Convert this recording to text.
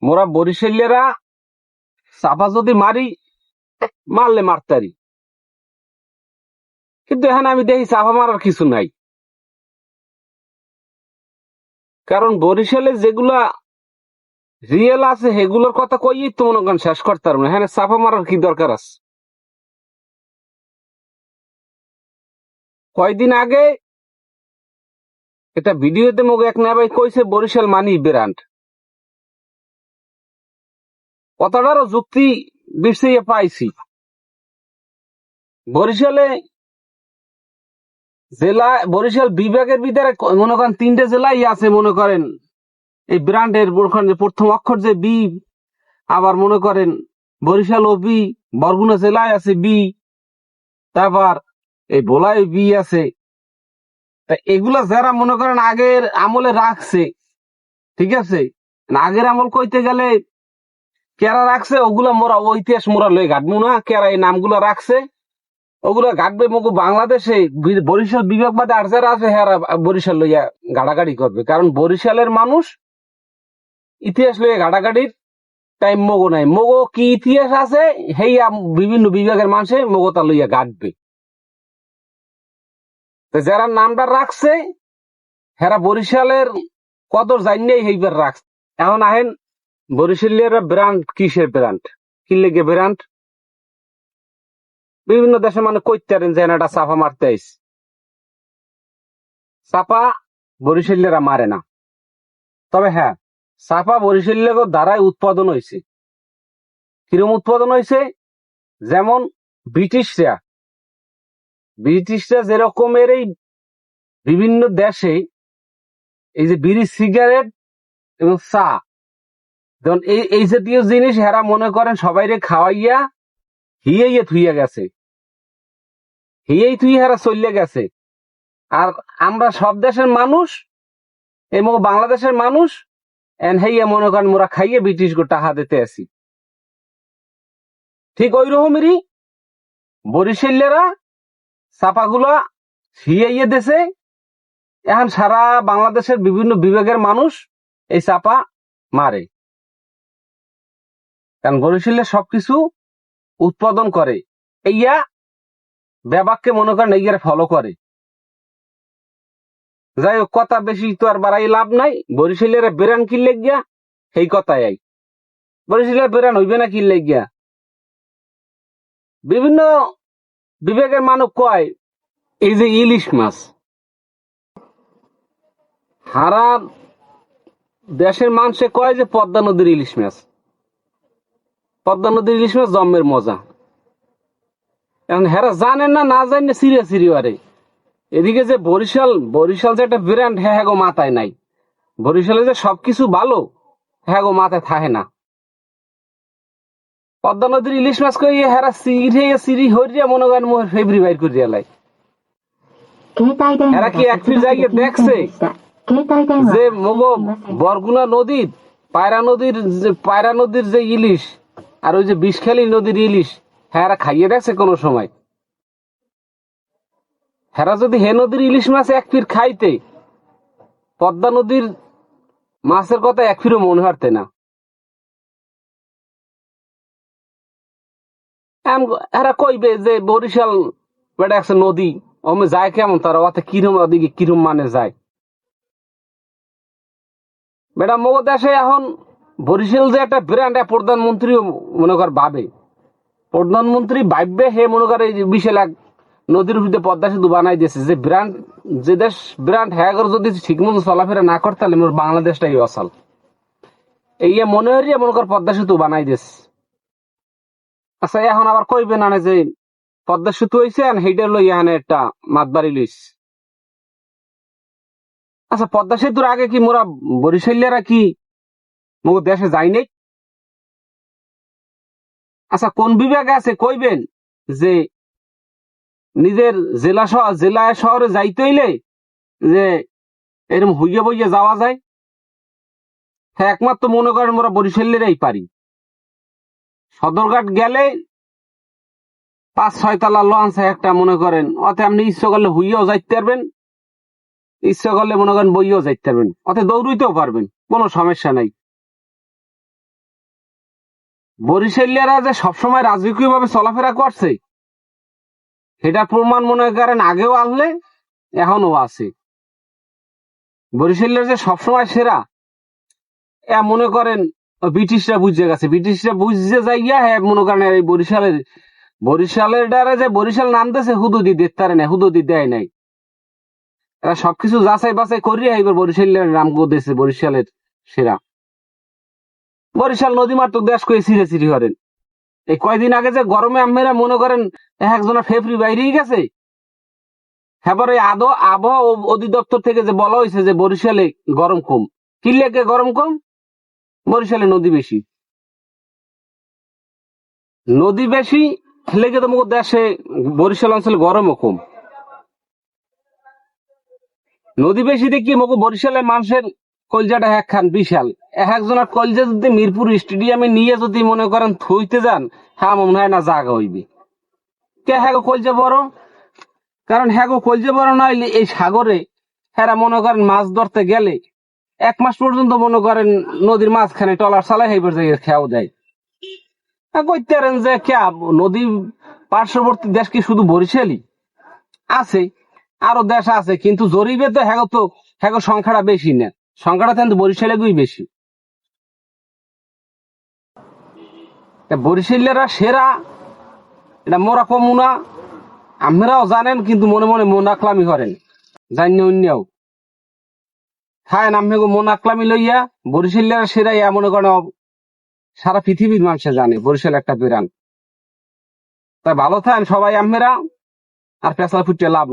মোরা বরিশালিয়ারা চাপা যদি মারলে মারতারি, কিন্তু এখানে আমি দেখি চাপা মারার কিছু নাই। কারণ বরিশালে যেগুলা রিয়েল আছে সেগুলোর কথা কইই তো মনে করেন শেষ করতে পারবো না। এখানে চাপা মারার কি দরকার আছে? কয়দিন আগে একটা ভিডিওতে মোকে এক নেবাই কইছে বরিশাল মানি ব্র্যান্ড। কথাটারও যুক্তি বিছিয়ে পাইছি। বরিশালে বরিশাল বিভাগের ভিতরে মনে করেন 3টে জেলাই আছে। মনে করেন এই ব্র্যান্ডের প্রথম অক্ষর যে বি, আবার মনে করেন বরিশাল ও বি, বরগুনা জেলায় আছে বি, তারপর এই ভোলায় বি আছে। তা এগুলা যারা মনে করেন আগের আমলে রাখছে, ঠিক আছে, আগের আমল কইতে গেলে কেরা রাখছে ওগুলা মোরা ও ইতিহাস মোরা লয়ে ঘাটবো না। কেরা এই নামগুলা রাখছে ওগুলা ঘাটবে মগু বাংলাদেশে বরিশাল বিভাগ বাদে আর যারা আছে হ্যাঁ বরিশাল লইয়া গাড়াগাড়ি করবে। কারণ বরিশালের মানুষ ইতিহাস লইয়া গাড়াগাড়ির টাইম মগো নাই। মগো কি ইতিহাস আছে হেইয়া বিভিন্ন বিভাগের মানুষে মগো তা লইয়া গাটবে। যারা নামটা রাখছে হেরা বরিশালের কদর জানিয়েই হেইবার রাখছে। এখন আহেন বরিশালের ব্র্যান্ড কিসের ব্র্যান্ড, কি লেগে ব্র্যান্ড? বিভিন্ন দেশে মানে কইতারেন যে একটা চাপা মারতে আইস। চাপা বরিশালেরা মারে না, তবে হ্যাঁ চাপা বরিশালের দ্বারাই উৎপাদন হয়েছে। কিরম উৎপাদন হয়েছে? যেমন ব্রিটিশরা যেরকমের এই বিভিন্ন দেশে এই যে বিড়ি, সিগারেট এবং চা, যেমন এই জাতীয় জিনিস হেরা মনে করেন সবাইরে খাওয়াইয়া হিয়ে থুইয়া গেছে, হিয়েই থুই হেরা চলিয়া গেছে। আর আমরা সব দেশের মানুষ এবং বাংলাদেশের মানুষ এন হেইয়া মনে করেন মোরা খাইয়ে ব্রিটিশ গো টাকা দিতে আসি। ঠিক ওই রকমেরই বরিশালেরা চাপাগুলা হিয়ে দেশে। এখন সারা বাংলাদেশের বিভিন্ন বিভাগের মানুষ এই চাপা মারে, কারণ বরিশালে সবকিছু উৎপাদন করে। এইয়া ব্যাপারকে মনে করেন এইয়ার ফলো করে। যাই হোক, কথা বেশি তো আর বাড়াই লাভ নাই। বরিশালের বেরান কিনলে গিয়া সেই কথাই আই, বরিশালের বেরান হইবে না কিনলে গিয়া। বিভিন্ন বিভাগের মানুষ কয় এই যে ইলিশ মাছ, সারা দেশের মানুষে কয় যে পদ্মা নদীর ইলিশ মাছ, পদ্মা নদীর ইলিশ মাছ জম্মের মজা। এখন হেরা জানেন না, না জানে সিরিয়া আরে। এদিকে যে বরিশাল যে একটা ব্র্যান্ড হ্যাঁ গো মাথায় নাই। বরিশালে যে সবকিছু ভালো হ্যাঁ গো মাথায় থাকে না। পদ্মা নদীর ইলিশ মাছ কই হেরা সিরি হরিয়া মনে করেন ফেব্রি বাইর করিয়া লাই। এরা কি এক ফির যাইয়ে দেখছে যে মগো বরগুনা নদীর পায়রা নদীর যে ইলিশ আর ওই যে বিষখালী নদীর ইলিশ হ্যাঁ খাইয়ে দেখছে কোন সময়? হেরা যদি হে নদীর ইলিশ মাছ এক ফির খাইতে, পদ্মা নদীর মাছের কথা এক ফিরও মনে হারতে না। এরা কইবে যে বরিশাল বেটা একটা নদী, ওমে যায় কেমন, তারা ওতে কিরম ওদিকে কিরম মানে যায়। বেটা মগো দেশে এখন বরিশাল যে একটা ব্র্যান্ড, প্রধানমন্ত্রীও মনে কর ভাবে, প্রধানমন্ত্রী ভাববে হে মনে করে বিশাল এক নদীর উপরে পদ্মা সেতু বানাই দিয়েছে। যে ব্র্যান্ড, যে দেশ ব্র্যান্ড হ্যাঁ যদি ঠিক মতো চলাফেরা না করতে তাহলে মোর বাংলাদেশটাই অসাল। এই মনে হরিয়া মনে কর পদ্মা সেতু বানাই দিয়েছে। আচ্ছা, এখন আবার কইবে না যে পদ্মা সেতু হয়েছে হেইটার লই এখানে একটা মাতবাড়ি লইছে। আচ্ছা, পদ্মা সেতুর আগে কি মোরা বরিশালিয়ারা কি মোর দেশে যাই নাই? আচ্ছা, কোন বিভাগে আছে কইবেন যে নিজের জেলা শহরে যাইতে হইলে যে এরকম হইয়া বইয়া যাওয়া যায়? হ্যাঁ, একমাত্র মনে করেন মোরা বরিশালেরাই পারি। সদরঘাট গেলে 5-6 তলা লঞ্চ একটা মনে করেন, অতে আপনি ইচ্ছা করলে হইয়াও যাইতে পারবেন, ইচ্ছা করলে মনে করেন বইয়াও যাইতে পারবেন, অতে দৌড়ইতেও পারবেন, কোনো সমস্যা নাই। বরিশালিয়ারা যে সবসময় রাজকীয় ভাবে চলাফেরা করছে সেটা প্রমাণ মনে করেন আগেও আনলে এখনো আছে। বরিশালিয়ার যে সবসময় সেরা এ মনে করেন ব্রিটিশরা বুঝে গেছে, ব্রিটিশরা বুঝে যাইয়া হ্যাঁ মনে করেন এই বরিশালের দ্বারা যে বরিশাল নাম দিয়েছে হুদুদি দিতে পারে না, হুদুদি দেয় নাই। এরা সবকিছু যাচাই বাছাই করিয়া এবার বরিশালের নাম দিয়েছে বরিশালের সেরা। বরিশাল নদী মাত্র দেশ করে ছিঁড়ে ছিঁড়ি করেন। এই কয়দিন আগে যে গরমে আমেরা মনে করেন একজনের ফেব্রুয়ারি বাইরেই গেছে। এবার এই আবহাওয়া অধিদপ্তর থেকে যে বলা হয়েছে যে বরিশালে গরম কম, কি লেগে গরম কম? বরিশালে নদী বেশি, নদী বেশি লেগে তো মুখ দেশে বরিশাল অঞ্চলে গরমও কম। নদী বেশি দেখি মুখ বরিশালের মানুষের কলজাটা একখান বিশাল। একজনের কলজা যদি মিরপুর স্টেডিয়ামে নিয়ে যদি মনে করেন থইতে যান, হ্যাঁ মনে হয় না জায়গা হইবে। কে হ্যাঁ কলজা বড়? কারণ হ্যাঁ কলজা বড় না হইলে এই সাগরে হ্যাঁ মনে করেন মাছ ধরতে গেলে 1 মাস পর্যন্ত মনে করেন নদীর মাঝখানে টলার চালায় হেবার জায়গায় খেয়াও দেয়। কইতে পারেন যে কে নদী পার্শ্ববর্তী দেশ কি শুধু বরিশালই আছে? আরো দেশ আছে, কিন্তু জরিপে তো হ্যাঁ সংখ্যাটা বেশি না, সংখ্যাটা কিন্তু বরিশালে বেশি। বরিশালেরা সেরা এটা মোরা কমু না, আপনারাও জানেন, কিন্তু মনে মনে মন আকলামি করেন জানি অন্যও খায় নামে মন আকলামি লইয়া। বরিশালেরা সেরা ইয়া মনে করেন সারা পৃথিবীর মানুষে জানে বরিশাল একটা বিরান। তাই ভালো থাকেন সবাই আপনারা, আর পেছলা ফুটে লাভ।